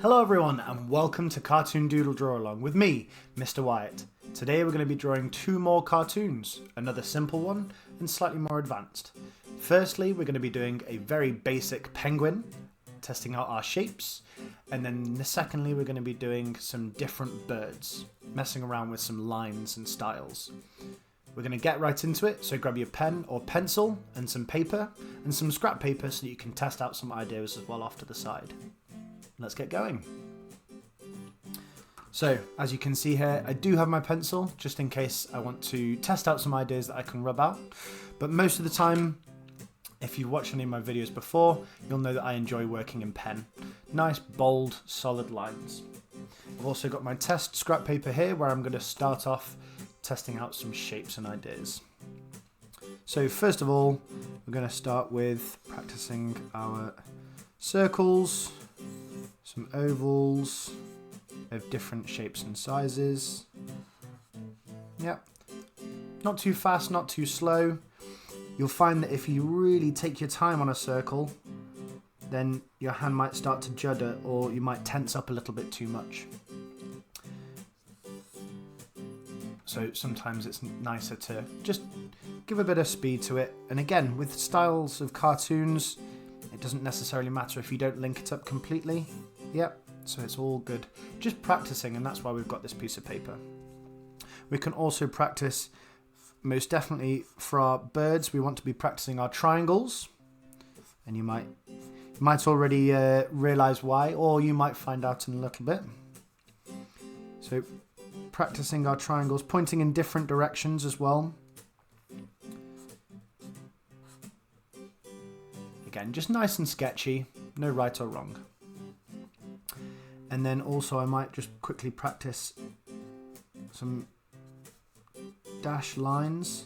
Hello everyone and welcome to Cartoon Doodle Draw Along with me, Mr Wyatt. Today we're going to be drawing two more cartoons, another simple one and slightly more advanced. Firstly, we're going to be doing a very basic penguin, testing out our shapes, and then secondly we're going to be doing some different birds, messing around with some lines and styles. We're going to get right into it, so grab your pen or pencil and some paper and some scrap paper so that you can test out some ideas as well off to the side. Let's get going. So, as you can see here, I do have my pencil, just in case I want to test out some ideas that I can rub out. But most of the time, if you've watched any of my videos before, you'll know that I enjoy working in pen. Nice, bold, solid lines. I've also got my test scrap paper here, where I'm going to start off testing out some shapes and ideas. So first of all, we're going to start with practicing our circles, some ovals of different shapes and sizes. Yep, not too fast, not too slow. You'll find that if you really take your time on a circle, then your hand might start to judder or you might tense up a little bit too much. So sometimes it's nicer to just give a bit of speed to it. And again, with styles of cartoons, it doesn't necessarily matter if you don't link it up completely. Yep, so it's all good. Just practicing, and that's why we've got this piece of paper. We can also practice, most definitely for our birds, we want to be practicing our triangles. And you might already realise why, or you might find out in a little bit. So practicing our triangles, pointing in different directions as well. Again, just nice and sketchy, no right or wrong. And then also I might just quickly practice some dash lines.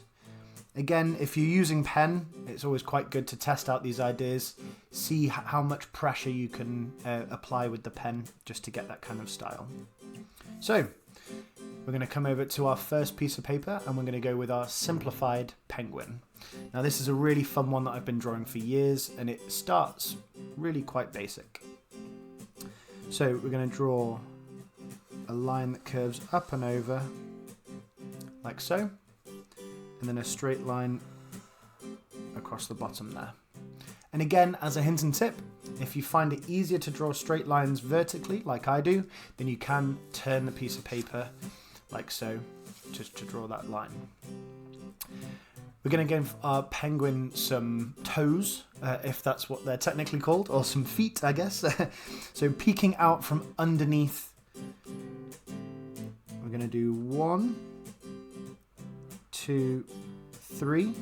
Again, if you're using pen, it's always quite good to test out these ideas, see how much pressure you can apply with the pen just to get that kind of style. So, we're going to come over to our first piece of paper and we're going to go with our simplified penguin. Now this is a really fun one that I've been drawing for years and it starts really quite basic. So we're going to draw a line that curves up and over like so, and then a straight line across the bottom there. And again, as a hint and tip, if you find it easier to draw straight lines vertically like I do, then you can turn the piece of paper like so just to draw that line. We're going to give our penguin some toes, if that's what they're technically called, or some feet, I guess. So peeking out from underneath, we're going to do 1, 2, 3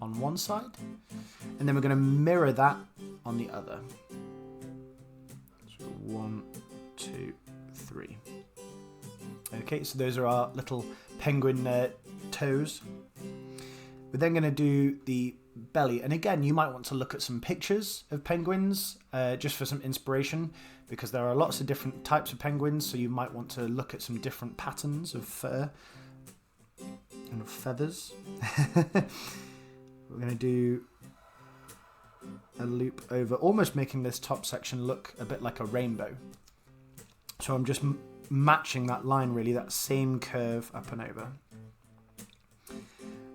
on one side, and then we're going to mirror that on the other. So 1, 2, 3. Okay, so those are our little penguin toes. We're then going to do the belly, and again you might want to look at some pictures of penguins just for some inspiration, because there are lots of different types of penguins, so you might want to look at some different patterns of fur and of feathers. We're going to do a loop over, almost making this top section look a bit like a rainbow. So I'm just matching that line, really, that same curve up and over.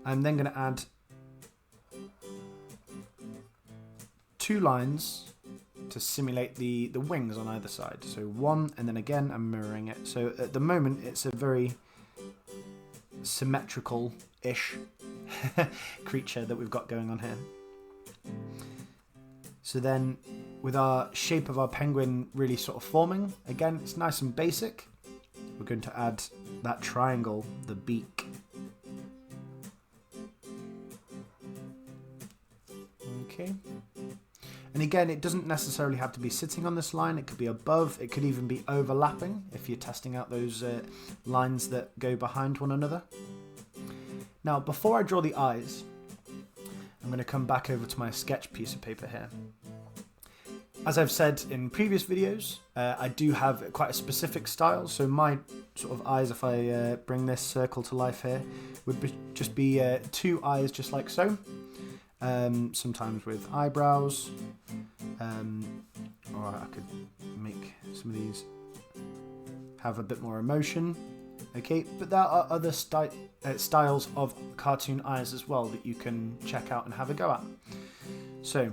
I'm then going to add 2 lines to simulate the wings on either side. So 1, and then again I'm mirroring it. So at the moment it's a very symmetrical-ish creature that we've got going on here. So then with our shape of our penguin really sort of forming, again it's nice and basic. We're going to add that triangle, the beak. Okay, and again it doesn't necessarily have to be sitting on this line, it could be above, it could even be overlapping if you're testing out those lines that go behind one another. Now before I draw the eyes, I'm going to come back over to my sketch piece of paper here. As I've said in previous videos, I do have quite a specific style, so my sort of eyes, if I bring this circle to life here, would just be 2 eyes just like so. sometimes with eyebrows, or I could make some of these have a bit more emotion. Okay, but there are other styles of cartoon eyes as well that you can check out and have a go at. So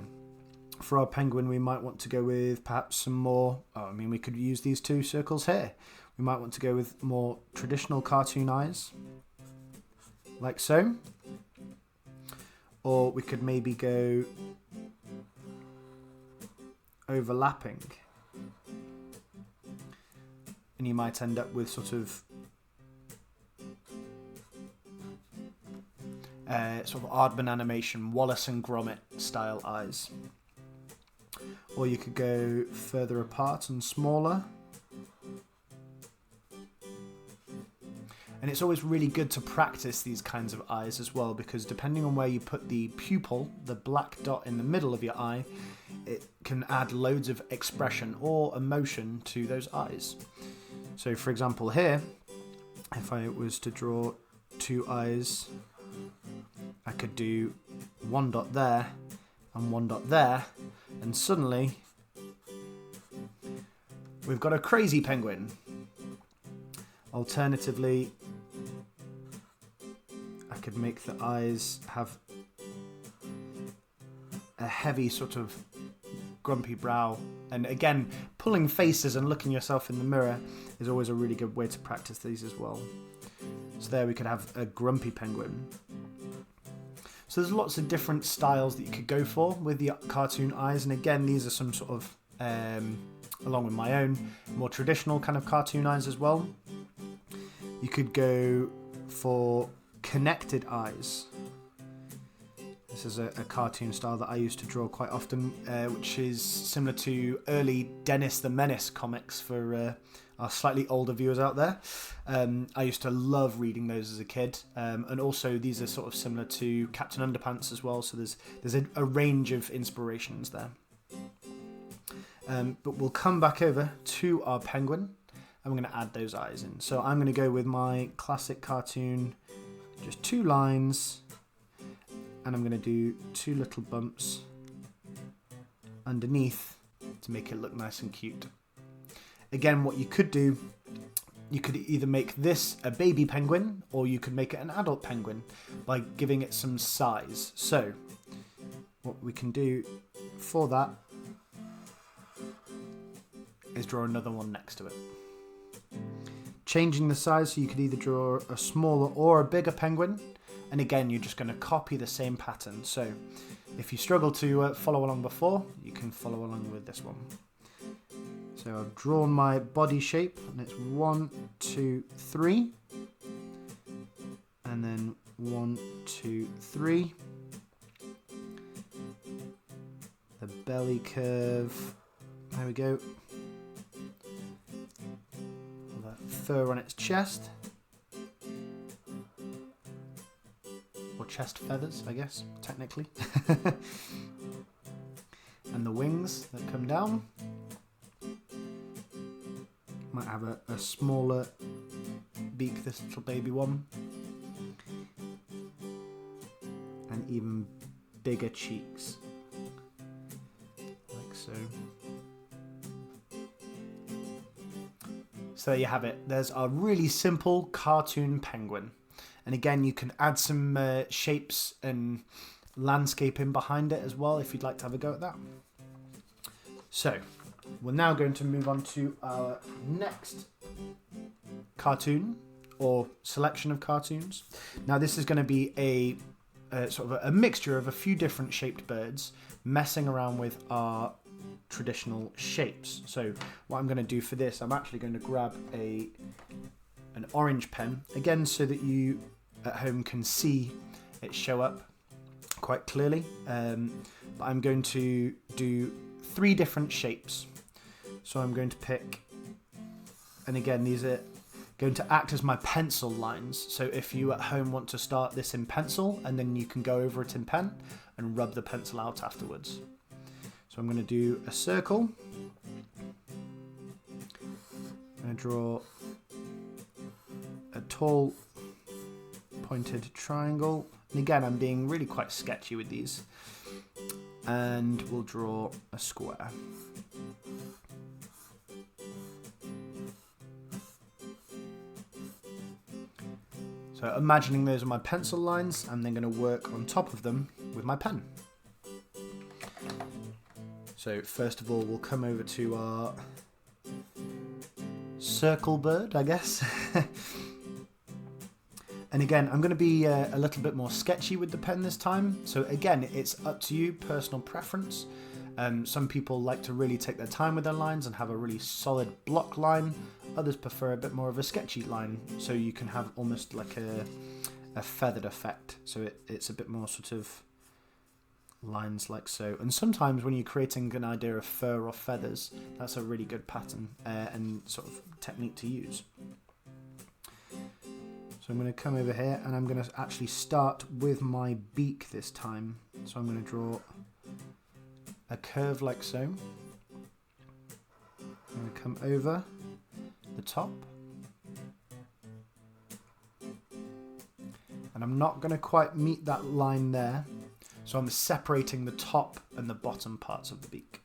for our penguin, we might want to go with perhaps some more, we could use these two circles here. We might want to go with more traditional cartoon eyes, like so. Or we could maybe go overlapping. And you might end up with sort of Aardman animation, Wallace and Gromit style eyes. Or you could go further apart and smaller. And it's always really good to practice these kinds of eyes as well, because depending on where you put the pupil, the black dot in the middle of your eye, it can add loads of expression or emotion to those eyes. So for example here, if I was to draw two eyes, I could do one dot there and one dot there, and suddenly we've got a crazy penguin. Alternatively, I could make the eyes have a heavy sort of grumpy brow. And again, pulling faces and looking yourself in the mirror is always a really good way to practice these as well. So there we could have a grumpy penguin. So there's lots of different styles that you could go for with the cartoon eyes. And again, these are some sort of, along with my own, more traditional kind of cartoon eyes as well. You could go for connected eyes. This is a cartoon style that I used to draw quite often, which is similar to early Dennis the Menace comics for our slightly older viewers out there. I used to love reading those as a kid, and also these are sort of similar to Captain Underpants as well, so there's a range of inspirations there. But we'll come back over to our penguin, and we're going to add those eyes in. So I'm going to go with my classic cartoon, just two lines, and I'm going to do two little bumps underneath to make it look nice and cute. Again, what you could do, you could either make this a baby penguin, or you could make it an adult penguin by giving it some size. So what we can do for that is draw another one next to it. Changing the size, so you could either draw a smaller or a bigger penguin, and again you're just going to copy the same pattern. So if you struggle to follow along before, you can follow along with this one. So I've drawn my body shape, and it's 1, 2, 3, and then 1, 2, 3. The belly curve, there we go. Fur on its chest, or chest feathers, I guess, technically. And the wings that come down. Might have a smaller beak, this little baby one, and even bigger cheeks, like so. So there you have it. There's our really simple cartoon penguin. And again, you can add some shapes and landscaping behind it as well if you'd like to have a go at that. So we're now going to move on to our next cartoon, or selection of cartoons. Now this is going to be a sort of a mixture of a few different shaped birds messing around with our traditional shapes. So what I'm going to do for this, I'm actually going to grab an orange pen, again so that you at home can see it show up quite clearly, but I'm going to do 3 different shapes. So I'm going to pick, and again these are going to act as my pencil lines, so if you at home want to start this in pencil and then you can go over it in pen and rub the pencil out afterwards. So I'm going to do a circle, I'm going to draw a tall pointed triangle And again, I'm being really quite sketchy with these. And we'll draw a square. So imagining those are my pencil lines, I'm then going to work on top of them with my pen. So first of all, we'll come over to our circle bird, I guess. And again, I'm going to be a little bit more sketchy with the pen this time. So again, it's up to you, personal preference. Some people like to really take their time with their lines and have a really solid block line. Others prefer a bit more of a sketchy line, so you can have almost like a feathered effect. So it's a bit more sort of lines like so. And sometimes when you're creating an idea of fur or feathers, that's a really good pattern and sort of technique to use. So I'm going to come over here and I'm going to actually start with my beak this time. So I'm going to draw a curve like so. I'm going to come over the top. And I'm not going to quite meet that line there. So I'm separating the top and the bottom parts of the beak.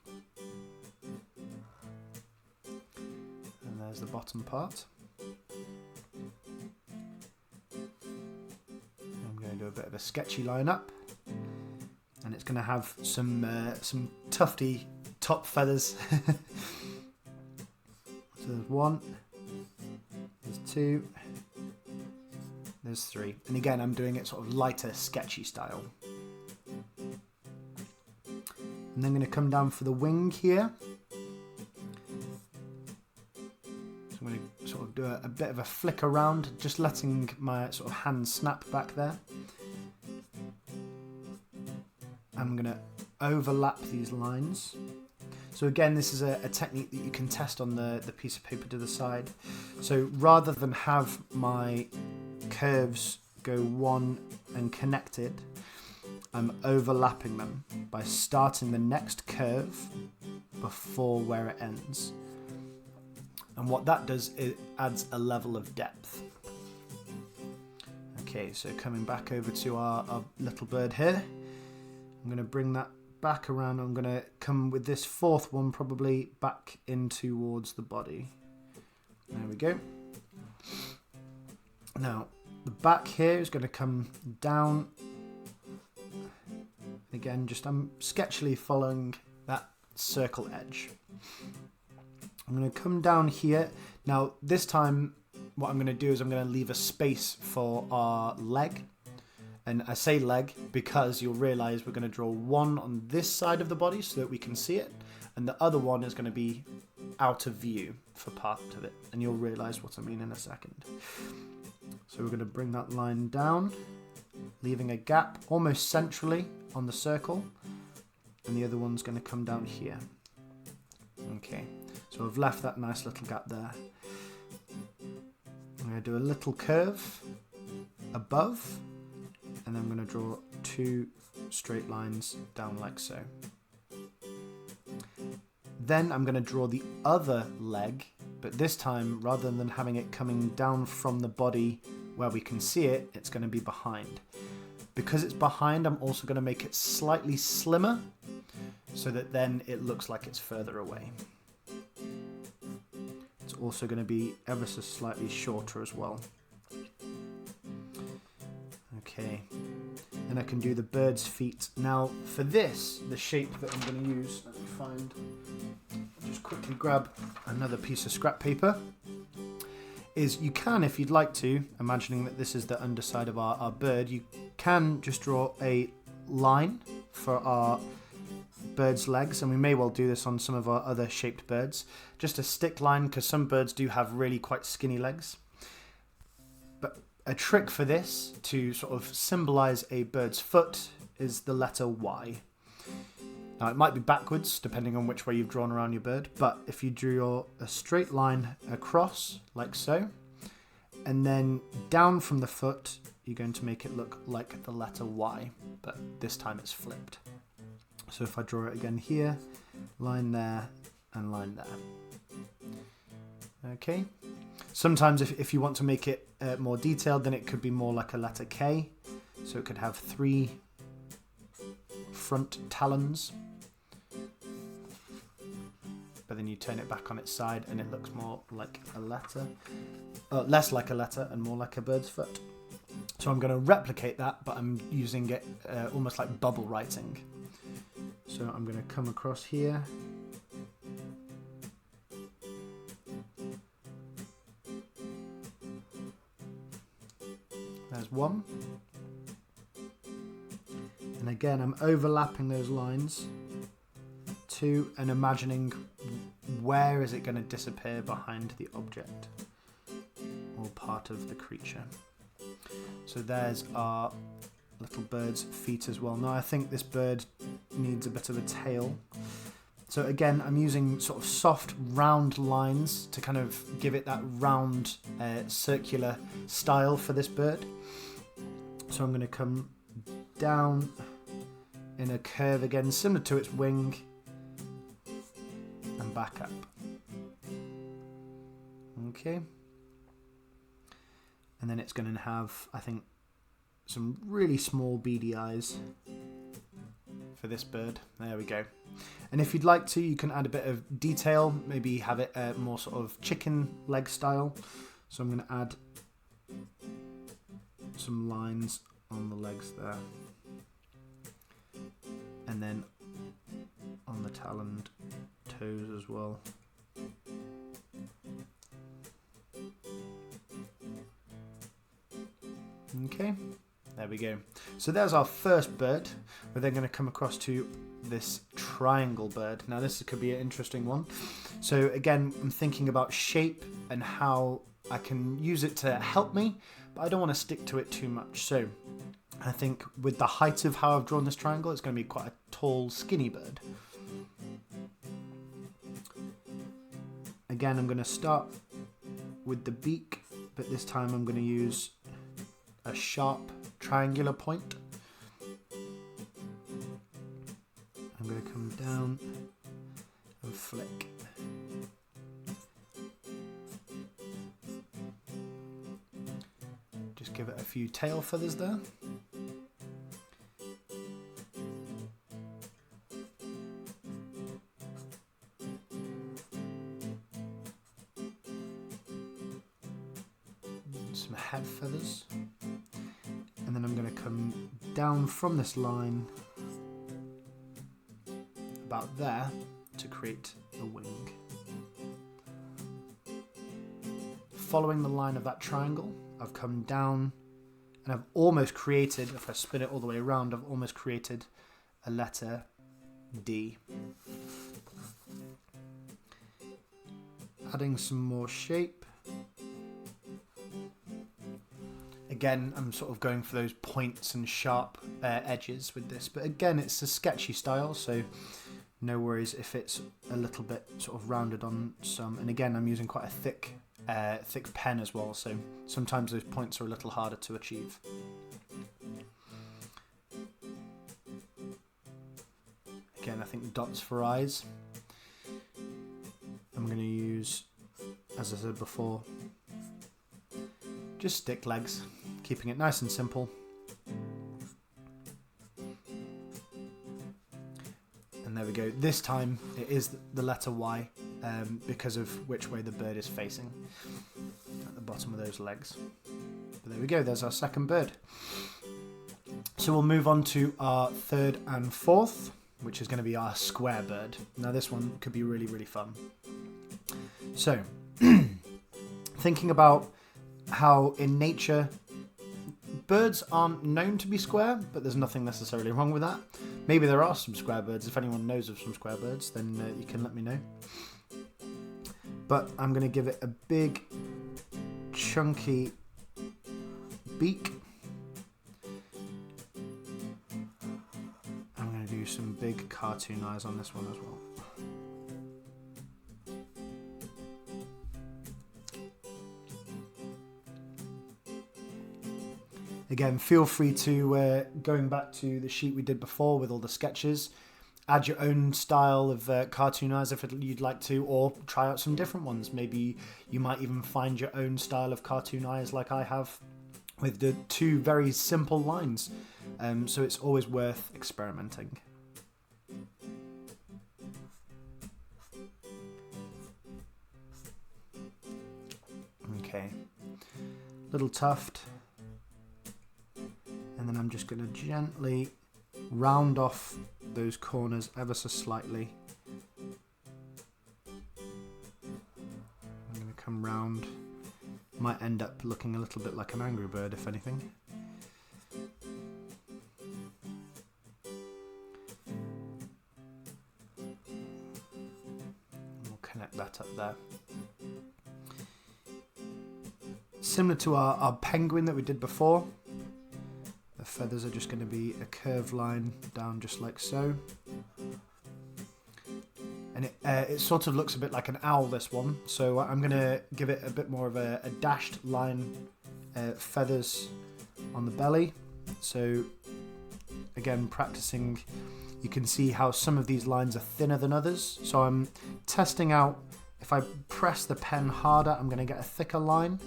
And there's the bottom part. Do a bit of a sketchy line up, and it's going to have some tufty top feathers. So there's one, there's two, there's three, and again I'm doing it sort of lighter, sketchy style. And then I'm going to come down for the wing here. So I'm going to sort of do a bit of a flick around, just letting my sort of hand snap back there. I'm going to overlap these lines. So again, this is a technique that you can test on the piece of paper to the side. So rather than have my curves go one and connected, I'm overlapping them by starting the next curve before where it ends. And what that does, it adds a level of depth. Okay, so coming back over to our little bird here, I'm going to bring that back around. I'm going to come with this fourth one probably back in towards the body. There we go. Now, the back here is going to come down. Again, just I'm sketchily following that circle edge. I'm going to come down here. Now, this time, what I'm going to do is I'm going to leave a space for our leg. And I say leg because you'll realise we're going to draw one on this side of the body so that we can see it. And the other one is going to be out of view for part of it. And you'll realise what I mean in a second. So we're going to bring that line down, leaving a gap almost centrally on the circle. And the other one's going to come down here. Okay, so I've left that nice little gap there. I'm going to do a little curve above. And then I'm going to draw two straight lines down like so. Then I'm going to draw the other leg, but this time, rather than having it coming down from the body where we can see it, it's going to be behind. Because it's behind, I'm also going to make it slightly slimmer, so that then it looks like it's further away. It's also going to be ever so slightly shorter as well. Okay, then I can do the bird's feet. Now for this, the shape that I'm going to use, let me find, just quickly grab another piece of scrap paper, is you can, if you'd like to, imagining that this is the underside of our bird, you can just draw a line for our bird's legs, and we may well do this on some of our other shaped birds. Just a stick line, because some birds do have really quite skinny legs. But a trick for this, to sort of symbolise a bird's foot, is the letter Y. Now it might be backwards, depending on which way you've drawn around your bird, but if you drew a straight line across, like so, and then down from the foot, you're going to make it look like the letter Y, but this time it's flipped. So if I draw it again here, line there, and line there. Okay. Sometimes if you want to make it more detailed, then it could be more like a letter K. So it could have 3 front talons, but then you turn it back on its side and it looks more like a letter, less like a letter and more like a bird's foot. So I'm going to replicate that, but I'm using it almost like bubble writing. So I'm going to come across here. There's one. And again, I'm overlapping those lines. 2, and imagining where is it going to disappear behind the object or part of the creature. So there's our little bird's feet as well. Now I think this bird needs a bit of a tail. So again, I'm using sort of soft round lines to kind of give it that round circular style for this bird. So I'm going to come down in a curve again, similar to its wing, and back up. Okay. And then it's going to have, I think, some really small beady eyes for this bird. There we go. And if you'd like to, you can add a bit of detail, maybe have it more sort of chicken leg style. So I'm going to add some lines on the legs there. And then on the taloned toes as well. Okay, there we go. So there's our first bird. We're then going to come across to this triangle bird. Now this could be an interesting one. So again, I'm thinking about shape and how I can use it to help me, but I don't want to stick to it too much. So I think with the height of how I've drawn this triangle, it's going to be quite a tall, skinny bird. Again, I'm going to start with the beak, but this time I'm going to use a sharp triangular point. I'm going to come down and flick. Just give it a few tail feathers there. Some head feathers. And then I'm going to come down from this line about there to create a wing. Following the line of that triangle, I've come down and I've almost created, if I spin it all the way around, I've almost created a letter D. Adding some more shape. Again, I'm sort of going for those points and sharp edges with this, but again, it's a sketchy style, so no worries if it's a little bit sort of rounded on some. And again, I'm using quite a thick pen as well, so sometimes those points are a little harder to achieve. Again, I think dots for eyes. I'm going to use, as I said before, just stick legs, keeping it nice and simple. And there we go. This time it is the letter Y because of which way the bird is facing at the bottom of those legs. But there we go, there's our second bird. So we'll move on to our third and fourth, which is going to be our square bird. Now this one could be really, really fun. So, thinking about how in nature birds aren't known to be square, but there's nothing necessarily wrong with that. Maybe there are some square birds. If anyone knows of some square birds, then you can let me know. But I'm going to give it a big chunky beak. I'm going to do some big cartoon eyes on this one as well. Again, feel free to, going back to the sheet we did before with all the sketches, add your own style of cartoon eyes if you'd like to, or try out some different ones. Maybe you might even find your own style of cartoon eyes like I have, with the two very simple lines. So it's always worth experimenting. Okay, little tuft, and then I'm just going to gently round off those corners ever so slightly. I'm going to come round. Might end up looking a little bit like an angry bird, if anything. We'll connect that up there. Similar to our penguin that we did before, the feathers are just going to be a curved line down just like so. And it sort of looks a bit like an owl, this one, so I'm going to give it a bit more of a dashed line, feathers on the belly. So again, practicing, you can see how some of these lines are thinner than others. So I'm testing out, if I press the pen harder, I'm going to get a thicker line.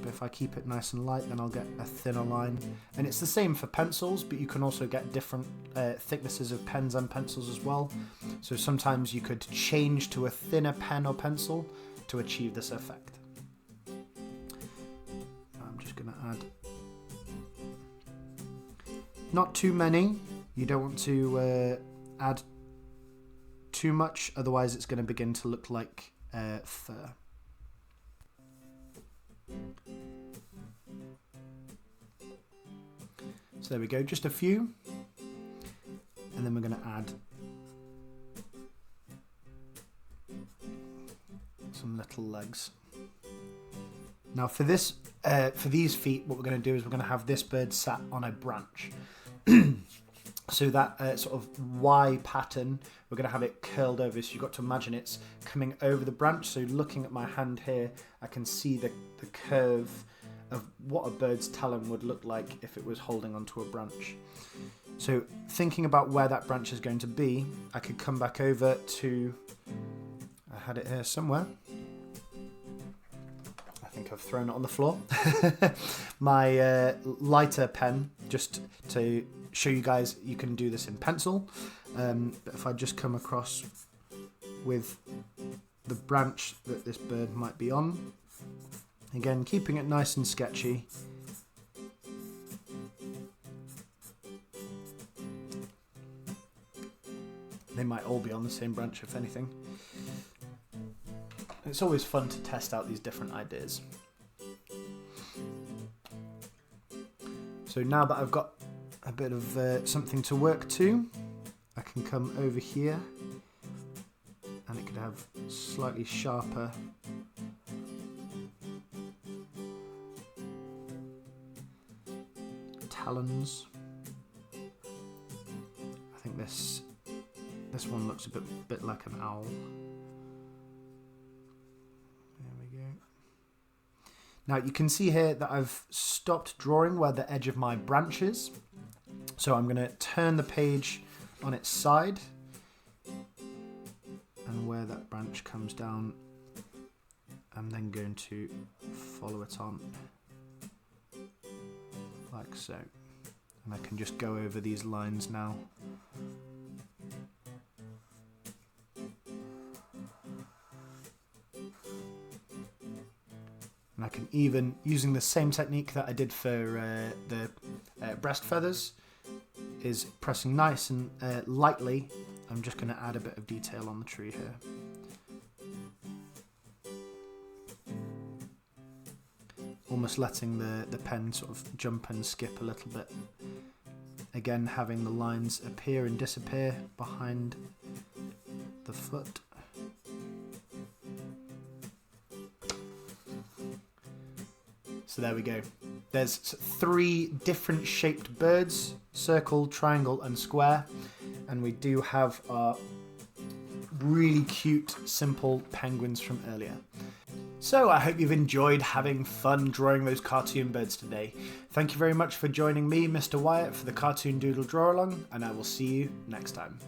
But if I keep it nice and light, then I'll get a thinner line. And it's the same for pencils, but you can also get different thicknesses of pens and pencils as well. So sometimes you could change to a thinner pen or pencil to achieve this effect. I'm just going to add not too many. You don't want to add too much, otherwise it's going to begin to look like fur. So there we go, just a few, and then we're going to add some little legs. Now for this, for these feet, what we're going to do is we're going to have this bird sat on a branch. So that sort of Y pattern, we're going to have it curled over. So you've got to imagine it's coming over the branch. So looking at my hand here, I can see the curve of what a bird's talon would look like if it was holding onto a branch. So thinking about where that branch is going to be, I could come back over to, I had it here somewhere. I think I've thrown it on the floor. My lighter pen, just to show you guys you can do this in pencil. But if I just come across with the branch that this bird might be on, again keeping it nice and sketchy. They might all be on the same branch, if anything. It's always fun to test out these different ideas. So now that I've got a bit of something to work to, I can come over here and it could have slightly sharper talons. I think this one looks a bit like an owl. There we go. Now you can see here that I've stopped drawing where the edge of my branch is. So I'm going to turn the page on its side, and where that branch comes down, I'm then going to follow it on like so. And I can just go over these lines now. And I can even, using the same technique that I did for the breast feathers, is pressing nice and lightly. I'm just going to add a bit of detail on the tree here. Almost letting the pen sort of jump and skip a little bit. Again, having the lines appear and disappear behind the foot. So there we go. There's 3 different shaped birds, circle, triangle and square. And we do have our really cute, simple penguins from earlier. So I hope you've enjoyed having fun drawing those cartoon birds today. Thank you very much for joining me, Mr Wyatt, for the Cartoon Doodle Draw Along, and I will see you next time.